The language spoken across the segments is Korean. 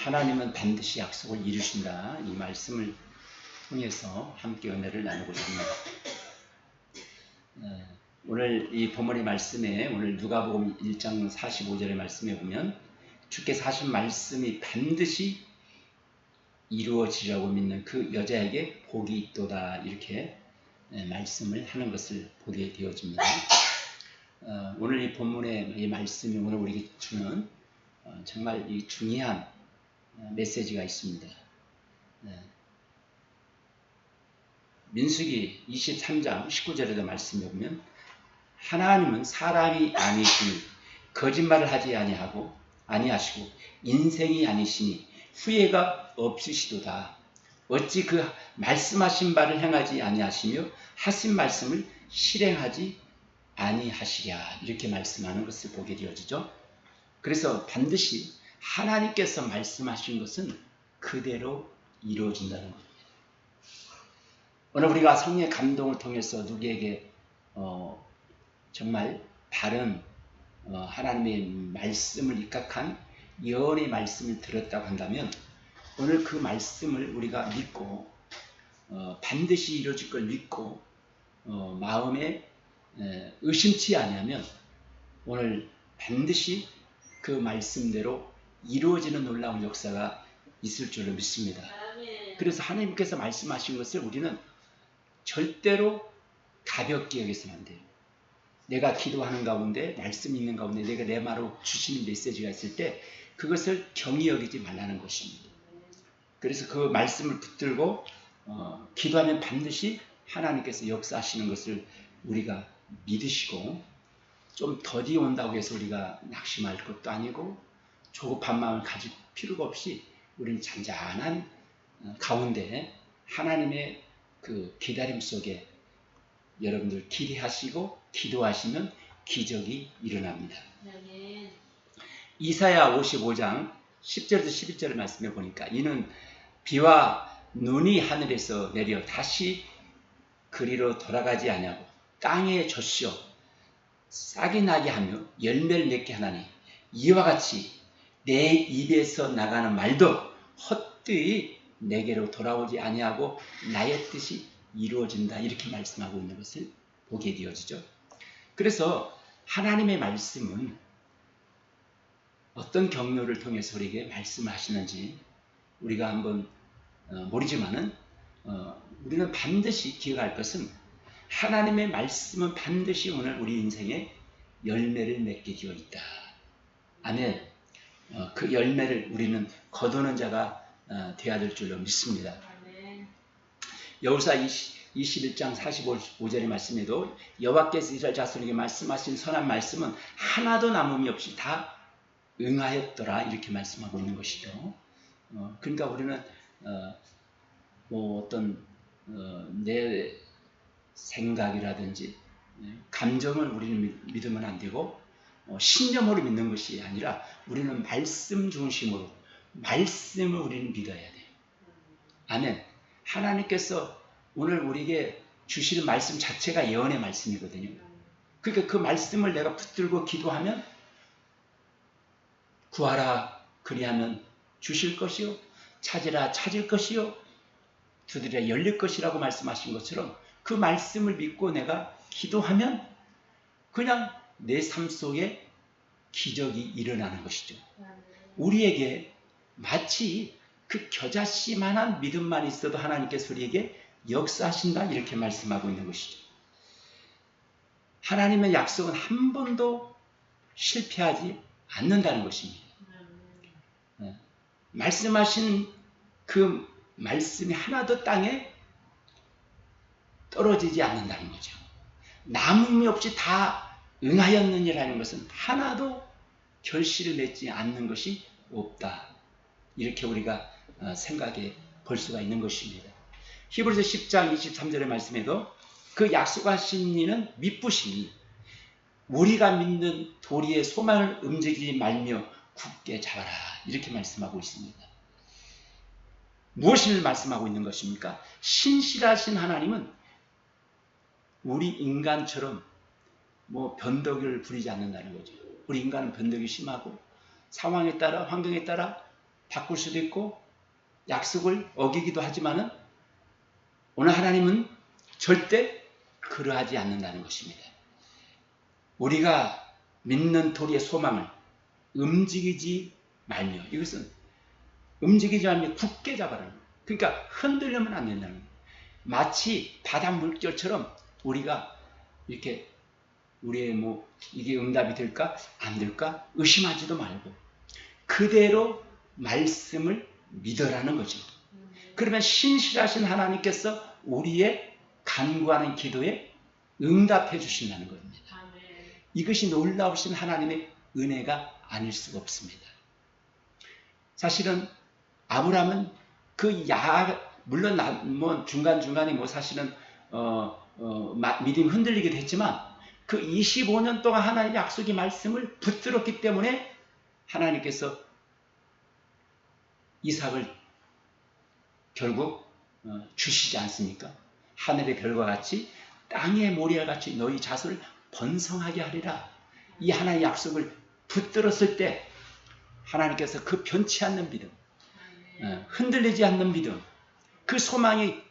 하나님은 반드시 약속을 이루신다. 이 말씀을 통해서 함께 은혜를 나누고자 합니다. 오늘 이 본문의 말씀에 오늘 누가복음 1장 45절의 말씀에 보면 주께서 하신 말씀이 반드시 이루어지라고 믿는 그 여자에게 복이 있도다, 이렇게 말씀을 하는 것을 보게 되어집니다. 오늘 이 본문의 이 말씀이 오늘 우리에게 주는 정말 이 중요한 메시지가 있습니다. 민수기 23장 19절에도 말씀해 보면 하나님은 사람이 아니시니 거짓말을 하지 아니하시고 인생이 아니시니 후회가 없으시도다. 어찌 그 말씀하신 바를 행하지 아니하시며 하신 말씀을 실행하지 아니하시랴, 이렇게 말씀하는 것을 보게 되어지죠. 그래서 반드시 하나님께서 말씀하신 것은 그대로 이루어진다는 겁니다. 오늘 우리가 성령의 감동을 통해서 누구에게 정말 바른 하나님의 말씀을 입각한 예언의 말씀을 들었다고 한다면 오늘 그 말씀을 우리가 믿고 반드시 이루어질 걸 믿고 마음에 의심치 아니하면 오늘 반드시 그 말씀대로 이루어지는 놀라운 역사가 있을 줄로 믿습니다. 그래서 하나님께서 말씀하신 것을 우리는 절대로 가볍게 여기서는 안 돼요. 내가 기도하는 가운데, 말씀 있는 가운데 내가 내 말로 주시는 메시지가 있을 때 그것을 경히 여기지 말라는 것입니다. 그래서 그 말씀을 붙들고 기도하면 반드시 하나님께서 역사하시는 것을 우리가 믿으시고, 좀 더디 온다고 해서 우리가 낙심할 것도 아니고 조급한 마음을 가질 필요가 없이 우리는 잔잔한 가운데 하나님의 그 기다림 속에 여러분들 기대하시고 기도하시면 기적이 일어납니다. 이사야 55장 10절에서 11절을 말씀해 보니까 이는 비와 눈이 하늘에서 내려 다시 그리로 돌아가지 아니하고 땅에 젖시어 싹이 나게 하며 열매를 맺게 하나니 이와 같이 내 입에서 나가는 말도 헛되이 내게로 돌아오지 아니하고 나의 뜻이 이루어진다, 이렇게 말씀하고 있는 것을 보게 되어지죠. 그래서 하나님의 말씀은 어떤 경로를 통해서 우리에게 말씀을 하시는지 우리가 한번 모르지만은 우리는 반드시 기억할 것은 하나님의 말씀은 반드시 오늘 우리 인생에 열매를 맺게 되어 있다. 아멘. 그 열매를 우리는 거두는 자가 되어야 될 줄로 믿습니다. 여호수아 21장 45절의 말씀에도 여호와께서 이스라엘 자손에게 말씀하신 선한 말씀은 하나도 남음이 없이 다 응하였더라, 이렇게 말씀하고 있는 것이죠. 그러니까 우리는 어떤 내 생각이라든지 감정을 우리는 믿으면 안 되고 신념으로 믿는 것이 아니라 우리는 말씀 중심으로 말씀을 우리는 믿어야 돼요. 아멘. 하나님께서 오늘 우리에게 주시는 말씀 자체가 예언의 말씀이거든요. 그러니까 그 말씀을 내가 붙들고 기도하면 구하라 그리하면 주실 것이요, 찾으라 찾을 것이요, 두드리라 열릴 것이라고 말씀하신 것처럼 그 말씀을 믿고 내가 기도하면 그냥 내 삶 속에 기적이 일어나는 것이죠. 우리에게 마치 그 겨자씨만한 믿음만 있어도 하나님께서 우리에게 역사하신다, 이렇게 말씀하고 있는 것이죠. 하나님의 약속은 한 번도 실패하지 않는다는 것입니다. 말씀하신 그 말씀이 하나도 땅에 떨어지지 않는다는 거죠. 남음이 없이 다 응하였느니라는 것은 하나도 결실을 맺지 않는 것이 없다, 이렇게 우리가 생각해 볼 수가 있는 것입니다. 히브리서 10장 23절의 말씀에도 그 약속하신 이는 미쁘시니 우리가 믿는 도리의 소망을 움직이지 말며 굳게 잡아라, 이렇게 말씀하고 있습니다. 무엇을 말씀하고 있는 것입니까? 신실하신 하나님은 우리 인간처럼 변덕을 부리지 않는다는 거죠. 우리 인간은 변덕이 심하고 상황에 따라 환경에 따라 바꿀 수도 있고 약속을 어기기도 하지만은 오늘 하나님은 절대 그러하지 않는다는 것입니다. 우리가 믿는 도리의 소망을 움직이지 말며, 이것은 움직이지 말며 굳게 잡아라는 거예요. 그러니까 흔들리면 안 된다는 거예요. 마치 바다 물결처럼 우리가 이렇게 우리의 이게 응답이 될까 안 될까 의심하지도 말고 그대로 말씀을 믿으라는 거죠. 그러면 신실하신 하나님께서 우리의 간구하는 기도에 응답해 주신다는 겁니다. 이것이 놀라우신 하나님의 은혜가 아닐 수가 없습니다. 사실은 아브라함은 물론 중간중간에 사실은 믿음이 흔들리기도 했지만 그 25년 동안 하나님의 약속의 말씀을 붙들었기 때문에 하나님께서 이삭을 결국 주시지 않습니까? 하늘의 별과 같이 땅의 모래와 같이 너희 자손을 번성하게 하리라. 이 하나의 약속을 붙들었을 때 하나님께서 그 변치 않는 믿음, 흔들리지 않는 믿음, 그 소망이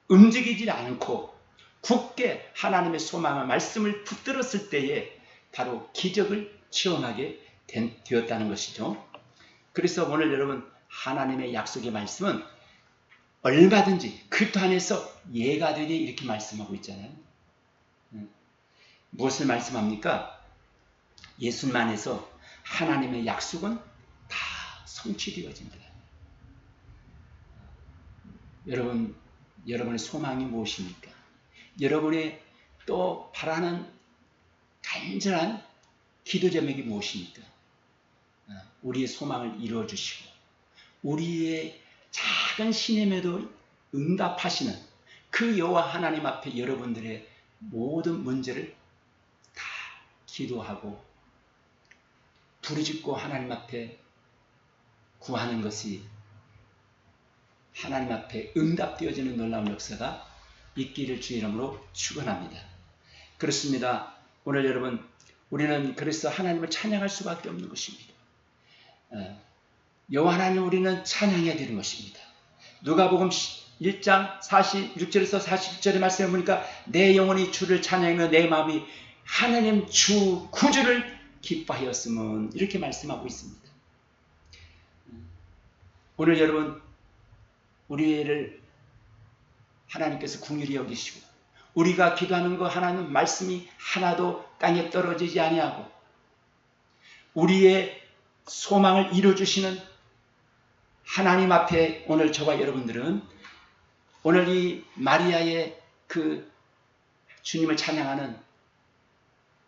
움직이지 않고 굳게 하나님의 소망과 말씀을 붙들었을 때에 바로 기적을 체험하게 되었다는 것이죠. 그래서 오늘 여러분 하나님의 약속의 말씀은 얼마든지 그리스도 안에서 예가 되니 이렇게 말씀하고 있잖아요. 무엇을 말씀합니까? 예수님 안에서 하나님의 약속은 다 성취되어집니다. 여러분의 소망이 무엇입니까? 여러분의 또 바라는 간절한 기도 제목이 무엇입니까? 우리의 소망을 이루어주시고 우리의 작은 신임에도 응답하시는 그 여호와 하나님 앞에 여러분들의 모든 문제를 다 기도하고 부르짖고 하나님 앞에 구하는 것이 하나님 앞에 응답되어지는 놀라운 역사가 있기를 주의 이름으로 축원합니다. 그렇습니다. 오늘 여러분 우리는 그래서 하나님을 찬양할 수밖에 없는 것입니다. 여호와 하나님을 우리는 찬양해야 되는 것입니다. 누가복음 1장 46절에서 47절의 말씀을 보니까 내 영혼이 주를 찬양하며 내 마음이 하나님 주 구주를 기뻐하였음은 이렇게 말씀하고 있습니다. 오늘 여러분 우리를 하나님께서 긍휼히 여기시고 우리가 기도하는 거 하나님 말씀이 하나도 땅에 떨어지지 아니하고 우리의 소망을 이루어주시는 하나님 앞에 오늘 저와 여러분들은 오늘 이 마리아의 그 주님을 찬양하는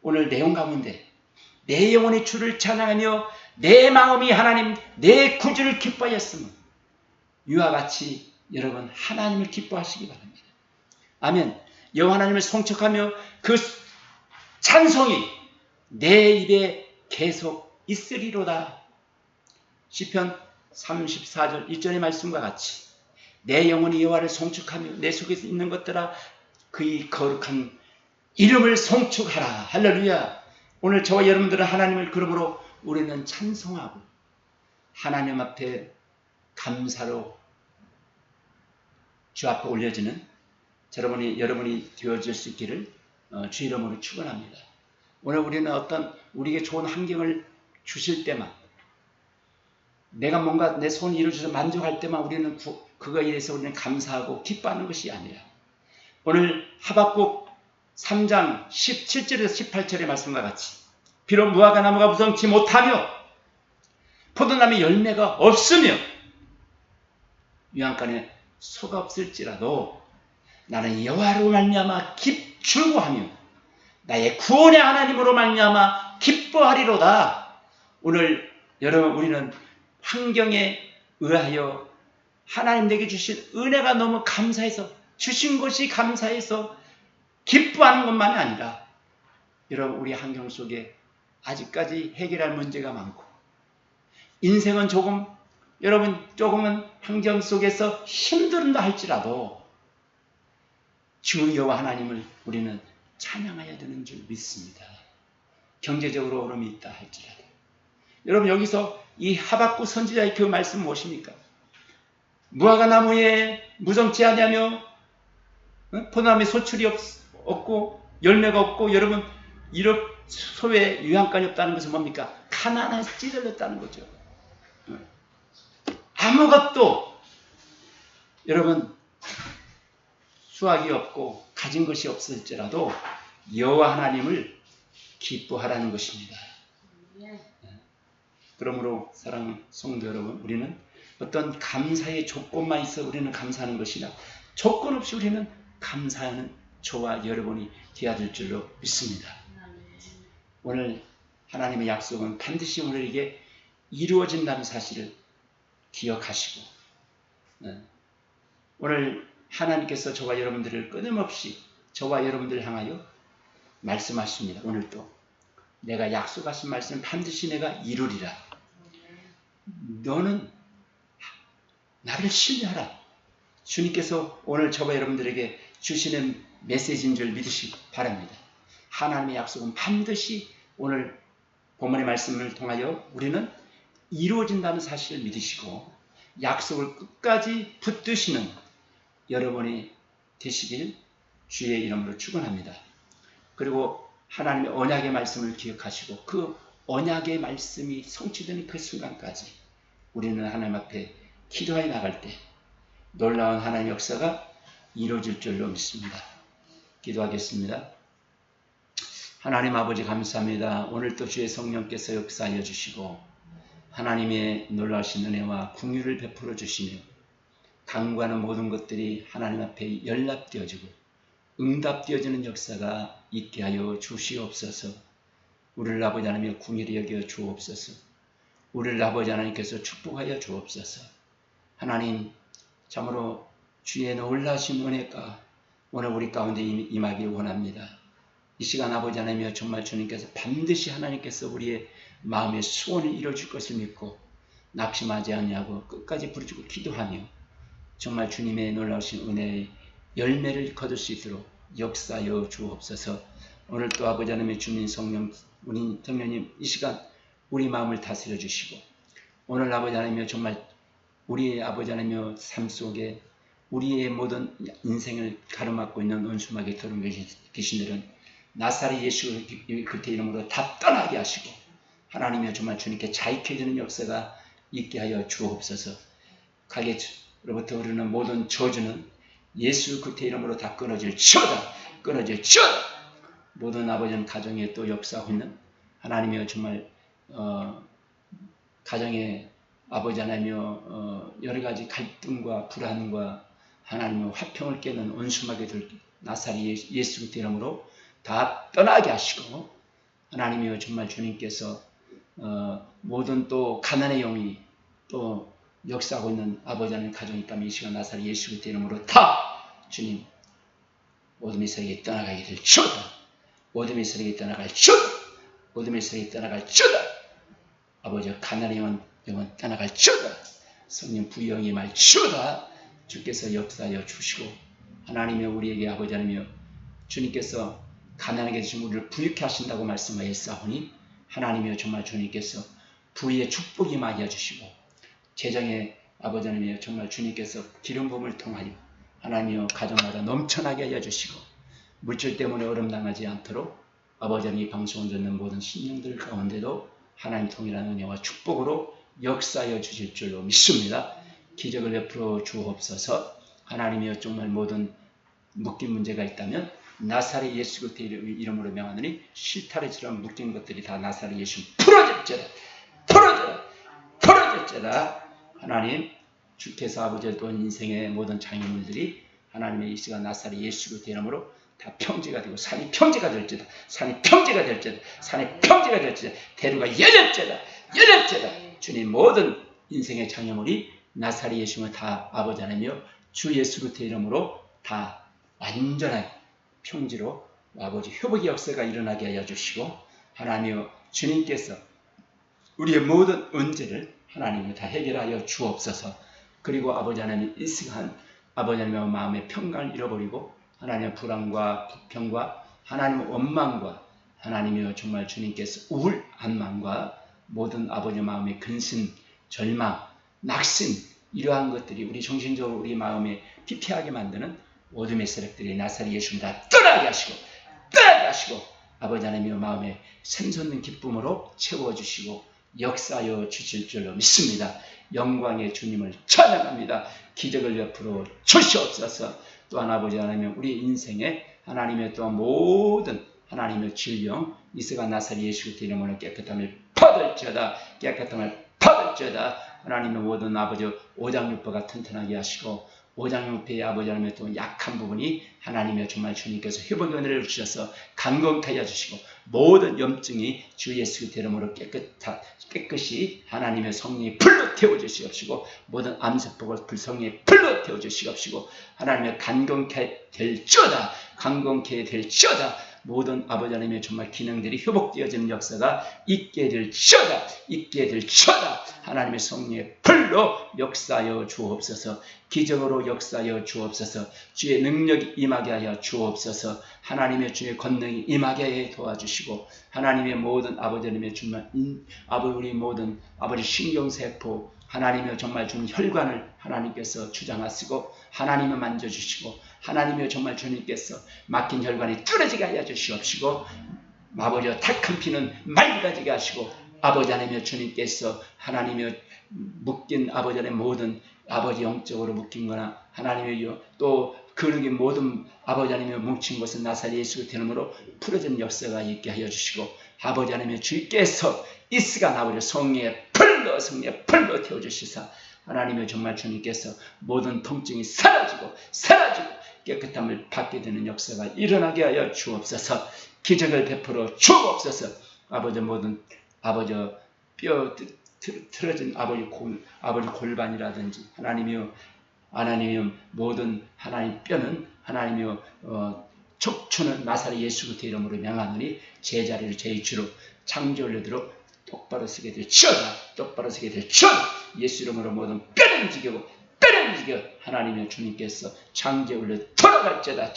오늘 내용 가운데 내 영혼이 주를 찬양하며 내 마음이 하나님 내 구주를 기뻐하였으면 이와 같이 여러분 하나님을 기뻐하시기 바랍니다. 아멘. 여호와 하나님을 송축하며 그 찬송이 내 입에 계속 있으리로다. 시편 34절 1절의 말씀과 같이 내 영혼이 여호와를 송축하며 내 속에 있는 것들아 그의 거룩한 이름을 송축하라. 할렐루야. 오늘 저와 여러분들은 하나님을 그러므로 우리는 찬송하고 하나님 앞에 감사로 주 앞에 올려지는 여러분이 되어질 수 있기를 주 이름으로 축원합니다. 오늘 우리는 어떤 우리에게 좋은 환경을 주실 때만 내가 뭔가 내 소원이 이루어져서 만족할 때만 우리는 그거에 대해서 우리는 감사하고 기뻐하는 것이 아니라 오늘 하박국 3장 17절에서 18절의 말씀과 같이 비록 무화과 나무가 무성치 못하며 포도나무에 열매가 없으며 유황간에 소가 없을지라도 나는 여호와로 말미암아 즐거워하며 나의 구원의 하나님으로 말미암아 기뻐하리로다. 오늘 여러분 우리는 환경에 의하여 하나님 내게 주신 은혜가 너무 감사해서 주신 것이 감사해서 기뻐하는 것만이 아니라 여러분 우리 환경 속에 아직까지 해결할 문제가 많고 인생은 조금은 환경 속에서 힘들다 할지라도 주 여호와 하나님을 우리는 찬양해야 되는 줄 믿습니다. 경제적으로 어려움이 있다 할지라도 여러분 여기서 이 하박국 선지자의 그 말씀 무엇입니까? 무화과 나무에 무성치 아니하며 포도나무에 소출이 없고 열매가 없고, 여러분 이렇게 소에 유향까지 없다는 것은 뭡니까? 가난해서 찌들렸다는 거죠. 아무것도 여러분 수확이 없고 가진 것이 없을지라도 여호와 하나님을 기뻐하라는 것입니다. 그러므로 사랑하는 성도 여러분, 우리는 어떤 감사의 조건만 있어 우리는 감사하는 것이나 조건 없이 우리는 감사하는 저와 여러분이 되어야 될 줄로 믿습니다. 오늘 하나님의 약속은 반드시 우리에게 이루어진다는 사실을 기억하시고, 오늘 하나님께서 저와 여러분들을 끊임없이 저와 여러분들을 향하여 말씀하십니다. 오늘도 내가 약속하신 말씀을 반드시 내가 이루리라. 너는 나를 신뢰하라. 주님께서 오늘 저와 여러분들에게 주시는 메시지인 줄 믿으시기 바랍니다. 하나님의 약속은 반드시 오늘 본문의 말씀을 통하여 우리는 이루어진다는 사실을 믿으시고 약속을 끝까지 붙드시는 여러분이 되시길 주의 이름으로 축원합니다. 그리고 하나님의 언약의 말씀을 기억하시고 그 언약의 말씀이 성취되는 그 순간까지 우리는 하나님 앞에 기도해 나갈 때 놀라운 하나님의 역사가 이루어질 줄로 믿습니다. 기도하겠습니다. 하나님 아버지 감사합니다. 오늘도 주의 성령께서 역사하여 주시고 하나님의 놀라우신 은혜와 긍휼을 베풀어 주시며 간구하는 모든 것들이 하나님 앞에 연락되어지고 응답되어지는 역사가 있게 하여 주시옵소서. 우리를 아버지 하나님의 긍휼히 여겨 주옵소서. 우리를 아버지 하나님께서 축복하여 주옵소서. 하나님 참으로 주의 놀라신 은혜가 오늘 우리 가운데 임하길 원합니다. 이 시간 아버지 하나님이여 정말 주님께서 반드시 하나님께서 우리의 마음의 소원을 이루어줄 것을 믿고 낙심하지 않냐고 끝까지 부르짖고 기도하며 정말 주님의 놀라우신 은혜의 열매를 거둘 수 있도록 역사하여 주옵소서. 오늘 또 아버지 하나님의 주님 성령 우리 성령님 이 시간 우리 마음을 다스려 주시고 오늘 아버지 하나님이여 정말 우리의 아버지 하나님이여 삶 속에 우리의 모든 인생을 가로막고 있는 원수마귀 들어온 귀신들은 나사렛 예수 그리스도의 이름으로 다 떠나게 하시고 하나님이여 정말 주님께 자익해지는 역사가 있게 하여 주옵소서. 가게로부터 흐르는 모든 저주는 예수 그리스도의 이름으로 다 끊어질지어다. 끊어질지어다. 모든 아버지는 가정에 또 역사하고 있는 하나님이여 정말 가정에 아버지 하나님이여 여러 가지 갈등과 불안과 하나님의 화평을 깨는 원수마귀들 나사렛 예수 그리스도의 이름으로 다 떠나게 하시고 하나님이여 정말 주님께서 모든 또 가난의 영이 또 역사하고 있는 아버지 하나님 가정이 있다면 이 시간 나사렛 예수 그리스도의 이름으로 다 주님 어둠의 세계에 떠나가게 될지어다. 어둠의 세계에 떠나갈지어다. 어둠의 세계에 떠나갈지어다. 아버지 가난의 영은 떠나갈지어다. 성령 부영이 말지어다. 주께서 역사하여 주시고 하나님의 우리에게 아버지 하나님이여 주님께서 가난하게 되신 우리를 부유케 하신다고 말씀하였사오니 하나님이여 정말 주님께서 부의 축복이 임하여 주시고 재정의 아버지 하나님이여 정말 주님께서 기름 부음을 통하여 하나님이여 가정마다 넘쳐나게 하여 주시고 물질 때문에 어려움당하지 않도록 아버지 하나님 이 방송을 듣는 모든 신령들 가운데도 하나님 통일한 은혜와 축복으로 역사하여 주실 줄로 믿습니다. 기적을 베풀어 주옵소서. 하나님이여 정말 모든 묶인 문제가 있다면 나사렛 예수 그리스도의 이름으로 명하노니 실타래처럼 묶인 것들이 다 나사렛 예수 풀어질지어다. 풀어질지어다. 하나님 주께서 아버지의 또 인생의 모든 장애물들이 하나님의 이 시간 나사렛 예수 그리스도의 이름으로 다 평지가 되고 산이 평지가 될지어다. 산이 평지가 될지어다. 산이 평지가 될지어다. 대루가 열렸지어다. 주님 모든 인생의 장애물이 나사렛 예수님을 다 아버지 하나님이여 주 예수 그리스도의 이름으로 다 완전하게 평지로 아버지 회복의 역사가 일어나게 하여 주시고 하나님이여 주님께서 우리의 모든 문제를 하나님을 다 해결하여 주옵소서. 그리고 아버지 하나님 이 시간 아버지 하나님의 마음의 평강을 잃어버리고 하나님의 불안과 불평과 하나님의 원망과 하나님이여 정말 주님께서 우울한 마음과 모든 아버지 마음의 근심, 절망, 낙심 이러한 것들이 우리 정신적으로 우리 마음에 피폐하게 만드는 어둠의 세력들이 나사렛 예수님 다 떠나게 하시고 아버지 하나님의 마음에 샘솟는 기쁨으로 채워주시고 역사하여 주실 줄로 믿습니다. 영광의 주님을 찬양합니다. 기적을 옆으로 주시옵소서. 또한 아버지 하나님 우리 인생에 하나님의 또한 모든 하나님의 질병 이스가 나사렛 예수 그리스도 이름으로 깨끗함을 받을지어다. 하나님의 모든 아버지 오장육부가 튼튼하게 하시고 오장육부의 아버지 하나님의 또 약한 부분이 하나님의 정말 주님께서 회복의 은혜를 주셔서 강건케 하여 주시고 모든 염증이 주 예수 그리스도 이름으로 깨끗이 하나님의 성령이 불로 태워 주시옵시고 모든 암세포를 불성령의 불로 태워 주시옵시고 하나님의 강건케 될지어다. 모든 아버지 하나님의 정말 기능들이 회복되어지는 역사가 있게 될지어다. 하나님의 성령의 불로 역사하여 주옵소서. 기적으로 역사하여 주옵소서. 주의 능력이 임하게 하여 주옵소서. 하나님의 주의 권능이 임하게 하여 도와주시고 하나님의 모든 아버지 하나님의 정말 우리 모든 아버지 신경세포 하나님의 정말 주는 혈관을 하나님께서 주장하시고 하나님을 만져주시고 하나님의 정말 주님께서 막힌 혈관이 뚫어지게 하여 주시옵시고 아버지와 탁한 피는 맑아지게 하시고 아버지 하나님의 주님께서 하나님의 묶인 아버지 하나님의 모든 아버지 영적으로 묶인 거나 하나님의 또 그러기 모든 아버지 하나님의 뭉친 것은 나사렛 예수 그리스도 이름으로 풀어지는 역사가 있게 하여 주시고 아버지 하나님의 주께서 이스가 나오려 성령의 불로 태워주시사 하나님의 정말 주님께서 모든 통증이 사라지고 깨끗함을 받게 되는 역사가 일어나게 하여 주옵소서. 기적을 베풀어 주옵소서. 아버지 모든 아버지 뼈 틀어진 아버지 골반이라든지 하나님이여 모든 하나님 뼈는 하나님이여 척추는 나사렛 예수 그리스도 이름으로 명하노니 제자리로 제 위치로 창조하려도록 똑바로 서게 될지어다. 예수 이름으로 모든 뼈는 지겨고 하나님의 주님께서 창조하려 돌아갈지어다.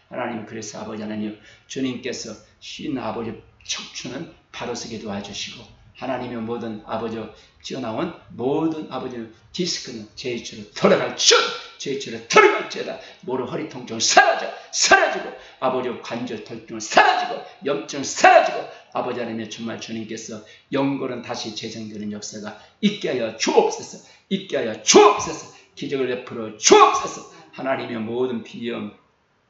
하나님 그래서 아버지 하나님 주님께서 신 아버지 척추는 바로 서게 도와주시고 하나님의 모든 아버지 튀어나온 모든 아버지 디스크는 제 위치로 돌아갈지어다. 모든 허리 통증 사라지고 아버지 관절 통증 사라지고 염증 사라지고 아버지 하나님의 정말 주님께서 영골은 다시 재생되는 역사가 있게 하여 주옵소서. 기적을 베풀어 주옵소서. 하나님의 모든 비염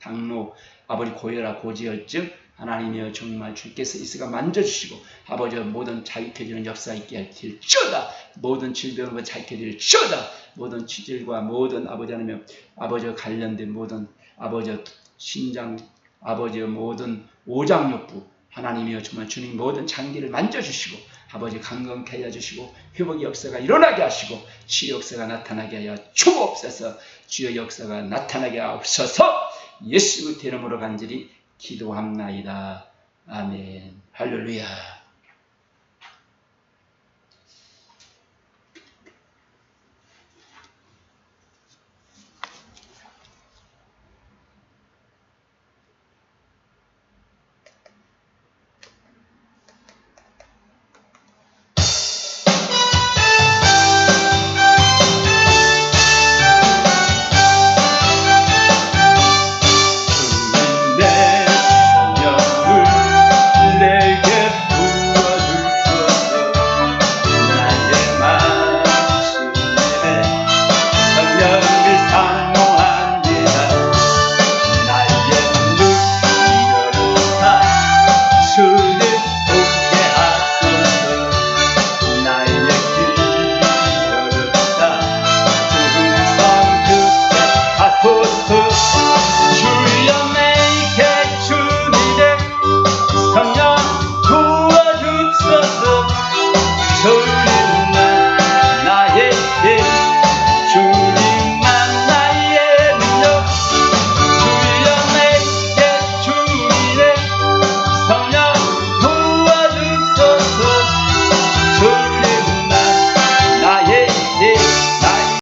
당뇨 아버지 고혈압 고지혈증 하나님이여 정말 주께서 이스가 만져주시고 아버지 모든 자유케지는 역사 있게 할지어다. 모든 질병과 자유케질지어다. 모든 치질과 모든 아버지 하나님 아버지 관련된 모든 아버지 신장 아버지 모든 오장육부 하나님이여 정말 주님 모든 장기를 만져주시고 아버지 강건케 하여 주시고 회복의 역사가 일어나게 하시고 치유 역사가 나타나게 하여 주옵소서. 주의 역사가 나타나게 하옵소서. 예수 그리스도 이름으로 간절히 기도합나이다. 아멘. 할렐루야.